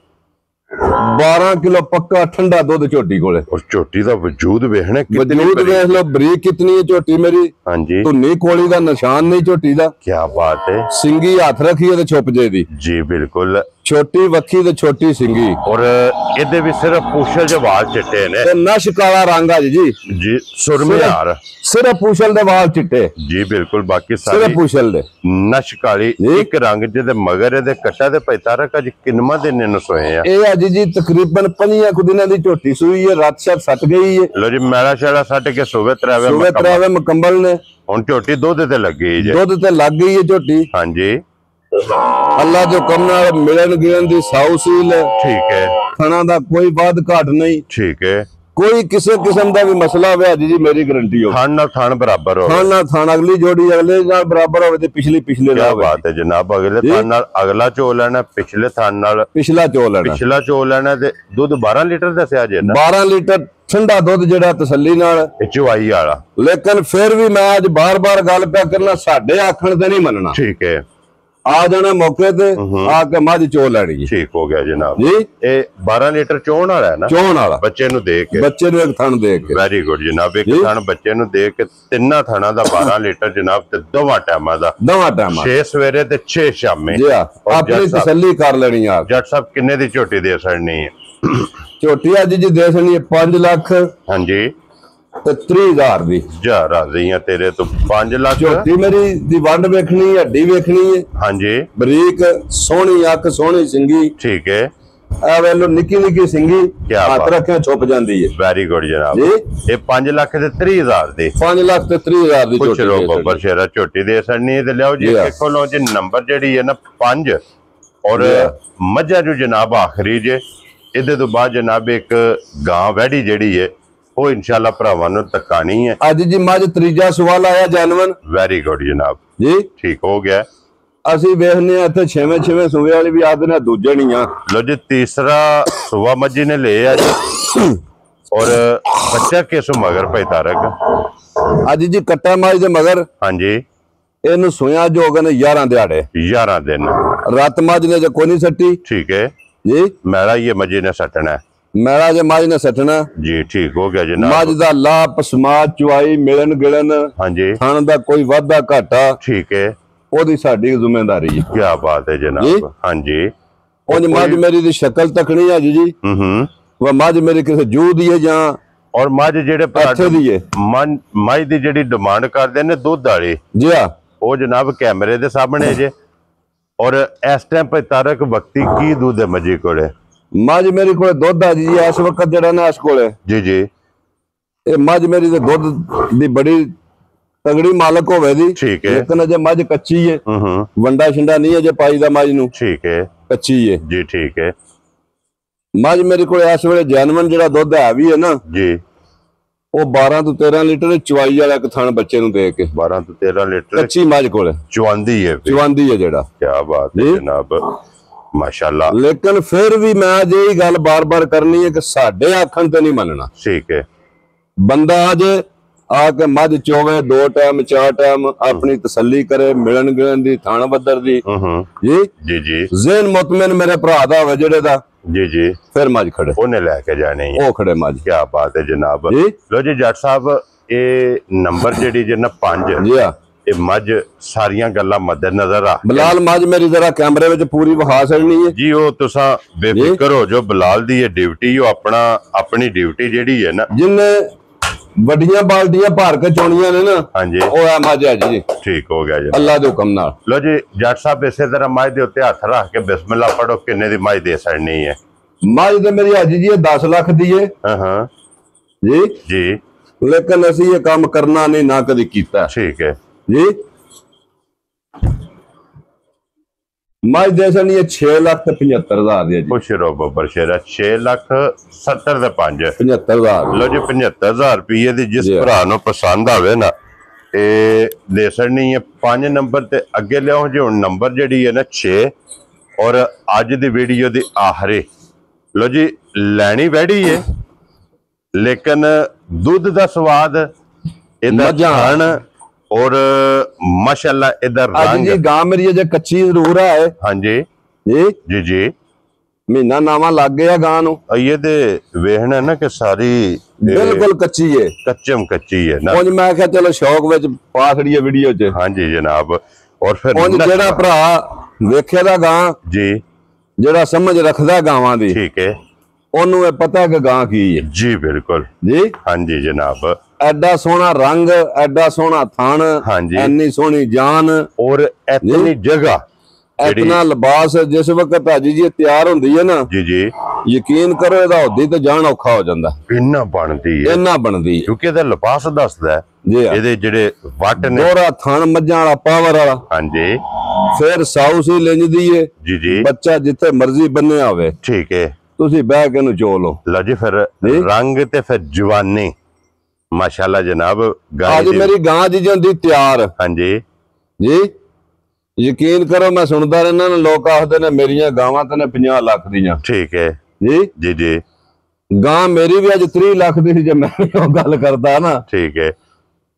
12 ਕਿਲੋ ਪੱਕਾ ਠੰਡਾ ਦੁੱਧ ਝੋਟੀ ਕੋਲੇ और चोटी का वजूद वेखना कितनी ਵਜੂਦ ਵੇਖ ਲਓ ਬਰੀਕ ਕਿਤਨੀ ਹੈ ਝੋਟੀ ਮੇਰੀ हाँ जी ਧੁੰਨੀ ਕੋਲੀ ਦਾ ਨਿਸ਼ਾਨ ਨਹੀਂ ਝੋਟੀ ਦਾ क्या बात है ਸਿੰਗੀ ਹੱਥ ਰੱਖੀਏ ਤੇ ਛੁਪ ਜੇ ਦੀ जी बिल्कुल ਛੋਟੀ ਵੱਖੀ ਤੇ ਛੋਟੀ ਸਿੰਗੀ और ਇਹਦੇ ਵੀ ਸਿਰਫ ਪੁੱਛਲ ਦੇ ਵਾਲ ਚਿੱਟੇ ਨੇ ਤੇ ਨਸ਼ ਕਾਲਾ ਰੰਗ ਆ ਜੀ ਜੀ ਸੁਰਮਿਆਰ ਸਿਰਫ ਪੁੱਛਲ ਦੇ ਵਾਲ ਚਿੱਟੇ ਜੀ ਬਿਲकुल ਬਾਕੀ ਸਿਰਫ ਸਾਰੀ ਪੁੱਛਲ ਦੇ ਨਸ਼ ਕਾਲੀ ਇੱਕ ਰੰਗ ਜਿਹਦੇ ਮਗਰ ਇਹਦੇ ਕੱਟਾ ਦੇ ਪੈਤਾਰਕ ਅੱਜ ਕਿੰਨਵਾਂ ਦਿਨ ਇਹਨੂੰ ਸੋਏ ਆ ਇਹ ਅੱਜ ਜੀ ਤਕਰੀਬਨ 5 ਕੁ ਦਿਨਾਂ ਦੀ ਝੋਟੀ ਸੂਈ ਹੈ ਰਾਤ ਸ਼ਾਤ ਸੱਟ ਗਈ ਹੈ ਲੋ ਜੀ ਮੈਲਾ ਸ਼ੈਲਾ ਸੱਟ ਕੇ ਸੋਵੇ ਤਰਾਵੇ ਸੂਵੇ ਤਰਾਵੇ ਮੁਕੰਮਲ ਨੇ ਹੁਣ ਝੋਟੀ ਦੁੱਧ ਤੇ ਲੱਗੀ ਜੀ ਦੁੱਧ ਤੇ ਲੱਗ ਗਈ ਹੈ ਝੋਟੀ ਹਾਂਜੀ ਅੱਲਾ ਦੇ ਹੁਕਮ ਨਾਲ ਮਿਲਣ ਗਿਲਣ ਦੀ ਸਾਊ ਸੀਲ ਹੈ ਠੀਕ ਹੈ ਖਾਣਾ ਦਾ ਕੋਈ ਬਾਦ ਘਾਟ ਨਹੀਂ ਠੀਕ ਹੈ ਕੋਈ ਕਿਸੇ ਕਿਸਮ ਦਾ ਵੀ ਮਸਲਾ ਹੋਵੇ ਅੱਜ ਜੀ ਮੇਰੀ ਗਾਰੰਟੀ ਹੋ ਥਣ ਨਾਲ ਥਣ ਬਰਾਬਰ ਹੋ ਖਾਣ ਨਾਲ ਥਾਣ ਅਗਲੀ ਜੋੜੀ ਅਗਲੇ ਨਾਲ ਬਰਾਬਰ ਹੋਵੇ ਤੇ ਪਿਛਲੇ ਕੀ ਦਾ ਹੋਵੇ ਬਾਤ ਹੈ ਜਨਾਬ ਅਗਲੇ ਥਣ ਨਾਲ ਅਗਲਾ ਚੋ ਲੈਣਾ ਪਿਛਲੇ ਥਣ ਨਾਲ ਪਿਛਲਾ ਚੋ ਲੈਣਾ ਪਿਛਲਾ ਚੋ ਲੈਣਾ ਤੇ ਦੁੱਧ 12 ਲੀਟਰ ਦੱਸਿਆ ਜੇ ਨਾ 12 ਲੀਟਰ ਠੰਡਾ ਦੁੱਧ ਜਿਹੜਾ ਤਸੱਲੀ ਨਾਲ ਇਹ ਚੁਆਈ ਵਾਲਾ ਲੇਕਿਨ ਫਿਰ ਵੀ ਮੈਂ ਅੱਜ ਬਾਰ-ਬਾਰ ਗੱਲ ਪਿਆ ਕਰਨਾ ਸਾਡੇ ਆਖਣ ਤੇ ਨਹੀਂ ਮੰਨਣਾ ਠੀਕ ਹੈ ਆ ਜਾਣਾ ਮੌਕੇ ਤੇ ਆ ਕੇ ਮੱਝ ਚੋ ਲੈਣੀ ਜੀ ਠੀਕ ਹੋ ਗਿਆ ਜਨਾਬ ਜੀ ਇਹ 12 ਲੀਟਰ ਚੋਣ ਵਾਲਾ ਹੈ ਨਾ ਚੋਣ ਵਾਲਾ ਬੱਚੇ ਨੂੰ ਦੇ ਕੇ ਬੱਚੇ ਨੂੰ ਇੱਕ ਥਣ ਦੇ ਕੇ ਵੈਰੀ ਗੁੱਡ ਜਨਾਬ ਇੱਕ ਥਣ ਬੱਚੇ ਨੂੰ ਦੇ ਕੇ ਤਿੰਨਾਂ ਥਣਾਂ ਦਾ 12 ਲੀਟਰ ਜਨਾਬ ਤੇ ਦੋਵਾਂ ਟਾਈਮਾਂ ਦਾ ਦੋਵਾਂ ਟਾਈਮਾਂ 6 ਸਵੇਰੇ ਤੇ 6 ਸ਼ਾਮੇ ਜੀ ਆ ਆਪਣੀ ਤਸੱਲੀ ਕਰ ਲੈਣੀ ਆ ਜੱਟ ਸਾਹਿਬ ਕਿੰਨੇ ਦੀ ਝੋਟੀ ਦੇ ਸੜਨੀ ਹੈ ਝੋਟੀ ਅੱਜ ਜੀ ਦੇ ਸਣੀ 5 ਲੱਖ ਹਾਂਜੀ ਤੇ 30,000 ਦੀ ਜਾ ਰਾਜ਼ੀਆਂ ਤੇਰੇ ਤੋਂ 5 ਲੱਖ ਝੋਟੀ ਮੇਰੀ ਦੀ ਵੰਡ ਵੇਖਣੀ ਹੱਡੀ ਵੇਖਣੀ ਹੈ ਹਾਂਜੀ ਬਰੀਕ ਸੋਹਣੀ ਅੱਖ ਸੋਹਣੀ ਸਿੰਗੀ ਠੀਕ ਹੈ ਆ ਵੇਲੋ ਨਿੱਕੀ ਨਿੱਕੀ ਸਿੰਗੀ ਕਿਆ ਹੱਥ ਬਾਤ। ਰੱਖਿਆ ਛੁਪ ਜਾਂਦੀ ਹੈ ਵੈਰੀ ਗੁੱਡ ਜਨਾਬ ਜੀ ਇਹ 5 ਲੱਖ ਤੇ 30,000 ਦੀ 5 ਲੱਖ ਤੇ 30,000 ਦੀ ਕੁਛ ਝੋਟੀ ਰੋ ਦੇ ਬੱਬਰ ਸਕਦੀ। ਸ਼ੇਰਾ ਝੋਟੀ ਦੇ ਸੜਨੀ ਹੈ ਤੇ ਲਿਆਓ ਜੀ ਜੀ ਆ। ਦੇਖੋ ਲਓ ਜੀ ਨੰਬਰ ਜਿਹੜੀ ਹੈ ਨਾ 5 ਔਰ ਮੱਝਾਂ ਜੋ ਜਨਾਬ ਆਖਰੀ ਜੇ ਇਹਦੇ ਤੋਂ ਬਾਅਦ ਜਨਾਬ ਇੱਕ ਗਾਂ ਵੈੜੀ ਜਿਹੜੀ ਹੈ ਉਹ ਇਨਸ਼ਾਅੱਲਾ ਭਰਾਵਾਂ ਨੂੰ ਤਕਾਣੀ ਹੈ ਅੱਜ ਜੀ ਮੱਝ ਤੀਜਾ ਸਵਾਲ ਆਇਆ ਜੈਨੂਇਨ ਵੈਰੀ ਗੁੱਡ ਜਨਾਬ ਜੀ ਠੀਕ ਹੋ ਗਿਆ ਅਸੀਂ ਵੇਖਨੇ ਆ ਇੱਥੇ ਛੇਵੇਂ ਸੂਵੇ ਵਾਲੀ ਵੀ ਆਦੇ ਨੇ ਦੂਜੇ ਨਹੀਂ ਆ ਲੋ ਜੀ ਤੀਸਰਾ ਸੁਵਾ ਮੱਝੀ ਨੇ ਲਿਆ ਜੀ ਔਰ ਬੱਚਾ ਕਿਸੋਂ ਮਗਰ ਪੈਤਾਰਕ ਅੱਜ ਜੀ ਕੱਟਾ ਮੱਝ ਦੇ ਮਗਰ ਹਾਂਜੀ ਇਹਨੂੰ ਸੋਇਆ ਜੋ ਹੋ ਗਏ ਨੇ 11 ਦਿਹਾੜੇ 11 ਦਿਨ ਰਾਤ ਮੱਝ ਨੇ ਜੇ ਕੋਈ ਨਹੀਂ ਸੱਟੀ ਠੀਕ ਹੈ ਜੀ ਮੈਲਾ ਇਹ ਮੱਝੀ ਨੇ ਸੱਟਣਾ ਹੈ ਮੈਲਾ ਜੇ ਮੱਝ ਨੇ ਸੱਟਣਾ ਜੀ ਠੀਕ ਹੋ ਗਿਆ ਜਨਾਬ ਮੱਝ ਦਾ ਲਾਪ ਸਮਾਜ ਚੁਆਈ ਮਿਲਣ ਗਿਲਣ ਹਾਂਜੀ ਖਾਣ ਦਾ ਕੋਈ ਵਾਧਾ ਘਾਟਾ ਠੀਕ ਹੈ ਉਹਦੀ ਸਾਡੀ ਜ਼ਿੰਮੇਵਾਰੀ ਹੈ ਕੀ ਬਾਤ ਹੈ ਜੀ। ਜਨਾਬ ਹਾਂਜੀ ਉਂਝ ਮੱਝ ਮੇਰੀ ਦੀ ਸ਼ਕਲ ਤੱਕਣੀ ਹੈ ਜੀ ਹੂੰ ਉਹ ਮੱਝ ਮੇਰੀ ਕਿਸੇ ਜੂ ਦੀ ਹੈ ਜਾਂ ਔਰ ਮੱਝ ਜਿਹੜੇ ਇੱਥੇ ਦੀ ਹੈ ਮੱਝ ਦੀ ਜਿਹੜੀ ਡਿਮਾਂਡ ਕਰਦੇ ਨੇ ਦੁੱਧ ਵਾਲੀ ਜੀ ਆ ਉਹ ਜਨਾਬ ਕੈਮਰੇ ਦੇ ਸਾਹਮਣੇ ਜੇ ਔਰ ਇਸ ਟਾਈਮ ਪੈਤਾਰਕ ਵਕਤੀ ਕੀ ਦੁੱਧ ਹੈ ਮੱਝੀ ਕੋਲੇ ਮੱਝ ਮੇਰੀ ਕੋਲੇ ਦੁੱਧ ਆ ਜੀ ਇਸ ਵਕਤ ਜਿਹੜਾ ਨਾ ਇਸ ਕੋਲੇ ਜੀ ਜੀ ਇਹ ਮੱਝ ਮੇਰੀ ਦੇ ਦੁੱਧ ਦੀ ਬੜੀ ਤਗੜੀ ਮਾਲਕ ਹੋਵੇ ਦੀ ਠੀਕ ਹੈ ਲੇਕਿਨ ਅਜੇ ਮੱਝ ਕੱਚੀ ਹੈ ਹੂੰ ਵੰਡਾ ਛਿੰਡਾ ਨਹੀਂ ਅਜੇ ਪਾਈ ਦਾ ਮੱਝ ਨੂੰ ਠੀਕ ਹੈ ਕੱਚੀ ਹੈ ਜੀ ਠੀਕ ਹੈ ਮੱਝ ਮੇਰੇ ਕੋਲ ਇਸ ਵੇਲੇ ਜੈਨੂਇਨ ਜਿਹੜਾ ਦੁੱਧ ਹੈ ਵੀ ਹੈ ਨਾ ਜੀ ਉਹ 12 ਤੋਂ 13 ਲੀਟਰ ਚੁਆਈ ਵਾਲਾ ਇੱਕ ਥਣ ਬੱਚੇ ਨੂੰ ਦੇ ਕੇ 12 ਤੋਂ 13 ਲੀਟਰ ਕੱਚੀ ਮੱਝ ਕੋਲੇ ਚੁਆਂਦੀ ਹੈ ਚੁਆਂਦੀ ਹੈ ਜਿਹੜਾ ਕੀ ਬਾਤ ਹੈ ਜੀ। ਜਨਾਬ ਮਾਸ਼ਾਅੱਲਾ ਲੇਕਿਨ ਫਿਰ ਵੀ ਮੈਂ ਅੱਜ ਇਹ ਗੱਲ ਬਾਰ-ਬਾਰ ਕਰਨੀ ਹੈ ਕਿ ਸਾਡੇ ਆਖਣ ਤੇ ਨਹੀਂ ਮੰਨਣਾ ਠੀਕ ਹੈ ਬੰਦਾ ਅੱਜ ਆ ਕੇ ਮੱਝ ਚੋਵੇ 2 ਟਾਈਮ 4 ਟਾਈਮ ਆਪਣੀ ਤਸੱਲੀ ਕਰੇ ਮਿਲਣ ਗਿਲਣ ਦੀ ਥਣ ਬੱਦਰ ਦੀ ਹੂੰ ਜੀ ਜੀ ਜੀ ਜ਼ੇਨ ਮੁਤਮਿਨ ਮੇਰੇ ਭਰਾ ਦਾ ਹੋਵੇ ਜਿਹੜੇ ਦਾ ਜੀ ਜੀ ਫਿਰ ਮੱਝ ਖੜੇ ਉਹਨੇ ਲੈ ਕੇ ਜਾਣੀ ਹੈ ਉਹ ਖੜੇ ਮੱਝ ਕੀ ਬਾਤ ਹੈ ਜਨਾਬ ਜੀ ਲੋ ਜੀ ਜੱਟ ਸਾਹਿਬ ਇਹ ਨੰਬਰ ਜਿਹੜੀ ਜੇ ਨਾ 5 ਜੀ ਆ ਇਹ ਮੱਝ ਸਾਰੀਆਂ ਗੱਲਾਂ ਮੱਦੇ ਨਜ਼ਰ ਰੱਖ ਬਲਾਲ ਮੱਝ ਮੇਰੀ ਜ਼ਰਾ ਕੈਮਰੇ ਵਿੱਚ ਪੂਰੀ ਵਿਖਾ ਸਕਣੀ ਹੈ ਜੀ। ਉਹ ਤੁਸਾਂ ਬੇਫਿਕਰ ਹੋ ਜੋ, ਬਲਾਲ ਦੀ ਇਹ ਡਿਊਟੀ, ਉਹ ਆਪਣੀ ਡਿਊਟੀ ਜਿਹੜੀ ਹੈ ਨਾ, ਜਿੰਨੇ ਵੱਡੀਆਂ ਬਾਲਟੀਆਂ ਭਰ ਕੇ ਚੋਣੀਆਂ ਨੇ ਨਾ, ਹਾਂਜੀ ਉਹ ਹੈ ਮੱਝ ਹੈ ਜੀ। ਠੀਕ ਹੋ ਗਿਆ ਜੀ, ਅੱਲਾ ਦੇ ਹੁਕਮ ਨਾਲ। ਲੋ ਜੀ ਜੱਟ ਸਾਹਿਬ ਇਸੇ ਤਰ੍ਹਾਂ ਮੱਝ ਦੇ ਉੱਤੇ ਹੱਥ ਰੱਖ ਕੇ ਬਿਸਮਿਲ੍ਲਾ ਪੜੋ, ਕਿੰਨੇ ਦੀ ਮੱਝ ਦੇ ਸੜਨੀ ਹੈ? ਮੱਝ ਤੇ ਮੇਰੀ ਅੱਜ ਜੀ 10 ਲੱਖ ਦੀ ਹੈ ਹਾਂ ਜੀ ਜੀ, ਲੇਕਿਨ ਅਸੀਂ ਇਹ ਕੰਮ ਕਰਨਾ ਨਹੀਂ, ਨਾ ਕਦੀ ਕੀਤਾ ਠੀਕ ਹੈ ਜੀ। ਮੱਝ ਦੇ ਸਣੀ 6,75,000 ਦੀ ਹੈ ਜੀ। ਖੁਸ਼ ਰਹੋ ਬੱਬਰ ਸ਼ੇਰਾ। 6,70,000 ਦੇ 5 75,000। ਲੋ ਜੀ 75,000 ਰੁਪਏ ਦੀ ਜਿਸ ਜੀ। ਭਰਾ ਨੂੰ ਪਸੰਦ ਆਵੇ ਨਾ, ਇਹ ਦੇ ਸੜਨੀ ਹੈ 5 ਨੰਬਰ ਤੇ ਅੱਗੇ ਲਿਆਓ ਜੀ। ਹੁਣ ਨੰਬਰ ਜਿਹੜੀ ਹੈ ਨਾ 6, ਔਰ ਅੱਜ ਦੀ ਵੀਡੀਓ ਦੀ ਆਖਰੀ। ਲੋ ਜੀ ਲੈਣੀ ਵੈੜੀ ਹੈ, ਲੇਕਿਨ ਦੁੱਧ ਦਾ ਸਵਾਦ ਇਹਦਾ ਜਾਣ और माशाल्लाह इधर रंग जी गां मेरी अजे कच्ची जरूर है। हाँ जी जी जी जी, महीना नावा लग गया गां नु। ये दे वेखना ना कि सारी बिल्कुल कच्ची है, कच्चम कच्ची है ना। उंज मैं कहा चलो शौक विच पा छड़िए वीडियो च। हाँ जी जनाब। और फिर उंज जेड़ा भरा वेखे दा गां जी, जेड़ा समझ रखदा गावां दी, ठीक है, ओनू ये पता कि गां की है जी। बिल्कुल जी, हाँ जी जनाब। एडा सोना रंग, एडा सोना थान, हाँ जी, इतनी सोनी जान और इतनी जगह, इतना लिबास। जिस वक्त हाजी जी तैयार होंदी है ना जी जी, यकीन करो ਇਹਦਾ ਹੋਦੀ ਤੇ ਜਾਣ ਔਖਾ ਹੋ ਜਾਂਦਾ। ਇੰਨਾ ਬਣਦੀ ਹੈ, ਇੰਨਾ ਬਣਦੀ ਹੈ, ਕਿਉਂਕਿ ਇਹਦਾ ਲਿਬਾਸ ਦੱਸਦਾ ਜੀ। ਇਹਦੇ ਜਿਹੜੇ ਵੱਟ ਨੇ, ਦੋਰਾ ਥਣ ਮੱਝਾਂ ਵਾਲਾ ਪਾਵਰ ਵਾਲਾ। ਹਾਂਜੀ। ਫਿਰ ਸਾਊ ਸੀ ਲੈਂਦੀ ਏ ਜੀ ਜੀ, ਬੱਚਾ ਜਿੱਥੇ ਮਰਜ਼ੀ ਬੰਨਿਆ ਹੋਵੇ, ਠੀਕ ਹੈ, ਤੁਸੀਂ ਬਹਿ ਕੇ ਨੂੰ ਚੋ ਲਓ। ਲਓ ਜੀ ਫਿਰ ਰੰਗ ਤੇ ਫਿਰ ਜਵਾਨੀ माशाल्लाह जनाब। आज मेरी गां जी जी तैयार। हाँ जी जी, यकीन करो मैं सुनता रहना ना, लोग आखते ने मेरिया गावां ते ने 50 लाख दियां। ठीक है जी जी जी, गां मेरी भी अज 30 लाख दी सी, जे मैं गल करदा ना, ठीक है,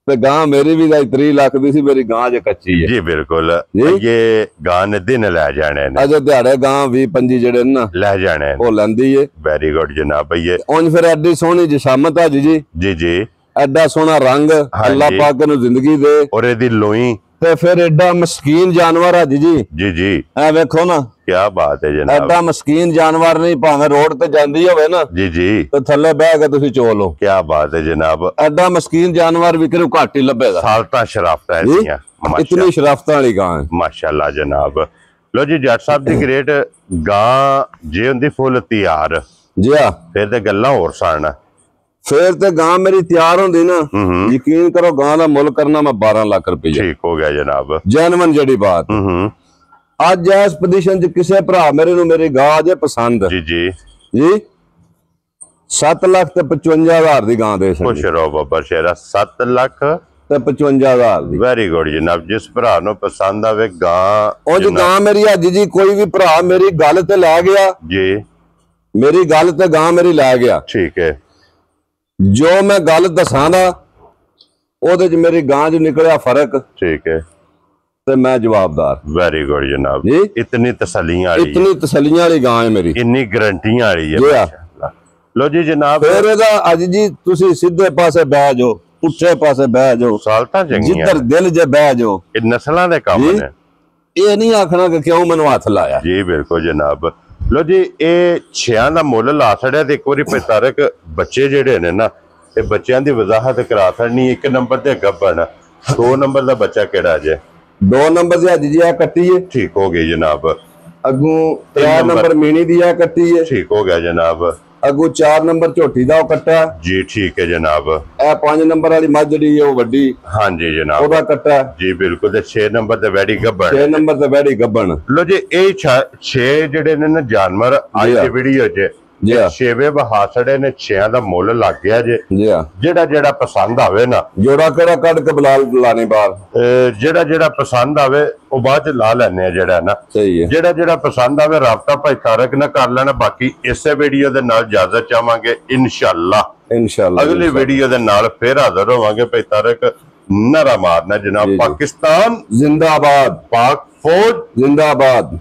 ते गां मेरी भी 30 लाख दी सी, मेरी गां जे कच्ची है जी। बिल्कुल जी? ये गां ने दिन लै जाने ने, अजे दिहाड़े गां 20-25 जेड़े ना लै जाने ओ लैंदी है। वेरी गुड जनाब। ये उंज फिर एडी सोहनी जशामत है जी जी जी, एडा सोना रंग, अल्लाह पाक नू जिंदगी दे। और एदी लोई ते फिर एडा मस्कीन जानवर है जी जी जी, ए वेखो ना, क्या बात है जनाब। एडा मस्कीन जानवर नहीं, भावे रोड ते जांदी होवे ना जी जी, तो थल्ले बैठ के तुसी चो लो। क्या बात है जनाब। एडा मस्कीन जानवर विकरू घट ही लभेगा। सालता शराफत है, इतनी शराफत वाली गां है माशाल्लाह जनाब। लो जी जट साहब दी ग्रेट गां जे हुंदी फुल तैयार जी। हां, फिर ते गल्लां होर सन। फिर ते गां मेरी तैयार होंदी ना, यकीन करो गां दा मुल करना मैं 12 लाख रुपया। ठीक हो गया जनाब, जैनवन जेडी बात। आज इस पोजीशन च किसे भरा मेरे नु मेरी गां जे पसंद जी जी जी 7,55,000 दी गां दे सकदी। खुश रहो बाबा शेरा। 7 लाख ते 55,000 दी। वेरी गुड जनाब। जिस भरा नु पसंद आवे गां, उंज गां मेरी अज जी कोई भी भरा मेरी गल ते लै गया जी, मेरी गल ते गां मेरी लै गया, ठीक है, जो मैं गल दसां दा ओदे च मेरी गां च निकलिया फर्क, ठीक है, ते मैं जवाबदार। वेरी गुड जनाब जी। इतनी तसल्लियां वाली, इतनी तसल्लियां वाली गां है मेरी, इन्नी गारंटियां वाली है जी। माशाअल्लाह। लो जी जनाब, फिर एदा अज जी तुसी सीधे पासे बह जाओ, पुठे पासे बह जाओ, सालता चंगियां, जिधर दिल जे बह जाओ। ये नस्लां दे काम ने, ये नहीं आखना कि क्यों मैनू हथ लाया। जी बिल्कुल जनाब। लो जी ये 6 ਦਾ ਮੁੱਲ ਲਾ ਛੜਿਆ ਤੇ ਇੱਕ ਵਾਰੀ ਪੈਤਾਰਕ ਬੱਚੇ ਜਿਹੜੇ ਨੇ ਨਾ, ਇਹ ਬੱਚਿਆਂ ਦੀ ਵਜ਼ਾਹਤ ਕਰਾ ਛੜਨੀ। 1 ਨੰਬਰ ਤੇ ਗੱਬਣ, 2 ਨੰਬਰ ਦਾ ਬੱਚਾ ਕਿਹੜਾ ਜੇ? 2 ਨੰਬਰ ਦੀ ਅੱਜ ਜੀ ਆ ਕੱਟੀ ਹੈ। ठीक हो गई जनाब। अगू 3 नंबर मीनी दी आ कट्टी है। ठीक हो गया जनाब। अगू 4 नंबर झोटी दा कट्टा जी ठीक है जनाब। ए 5 नंबर वाली मझ जी वड्डी, हाँ जी जनाब, ओदा कट्टा जी बिल्कुल। 6 नंबर ते वैडी गब्बन, 6 नंबर ते वैडी गब्बन। लो जी ये 6 ਜਿਹੜੇ ਨੇ ਨਾ जानवर आज ਦੀ ਵੀਡੀਓ 'ਚ जी। 6ਵੇਂ ਬਹਾਸੜੇ ਨੇ 6 ਦਾ ਮੁੱਲ ਲੱਗ ਗਿਆ ਜੇ। जी ਜਿਹੜਾ ਪਸੰਦ ਆਵੇ ਨਾ, जोड़ा केड़ा कट के बलाल लाने बाहर, ਜਿਹੜਾ ਪਸੰਦ ਆਵੇ ਉਹ ਬਾਅਦ ਚ ਲਾ ਲੈਣੇ ਆ ਜਿਹੜਾ ਨਾ। सही है। ਜਿਹੜਾ ਪਸੰਦ ਆਵੇ ਰਾਬਤਾ ਭਾਈ ਤਾਰਕ ਨਾਲ ਕਰ ਲੈਣਾ। ਬਾਕੀ ਇਸੇ ਵੀਡੀਓ ਦੇ ਨਾਲ ਇਜਾਜ਼ਤ ਚਾਹਾਂਗੇ ਇਨਸ਼ਾਅੱਲਾ। ਅਗਲੀ ਵੀਡੀਓ ਦੇ ਨਾਲ ਫਿਰ ਹਾਜ਼ਰ ਹੋਵਾਂਗੇ। ਭਾਈ ਤਾਰਕ ਨਾਰਾ ਮਾਰਨਾ ਜਨਾਬ। ਪਾਕਿस्तान जिंदाबाद, पाक फौज जिंदाबाद।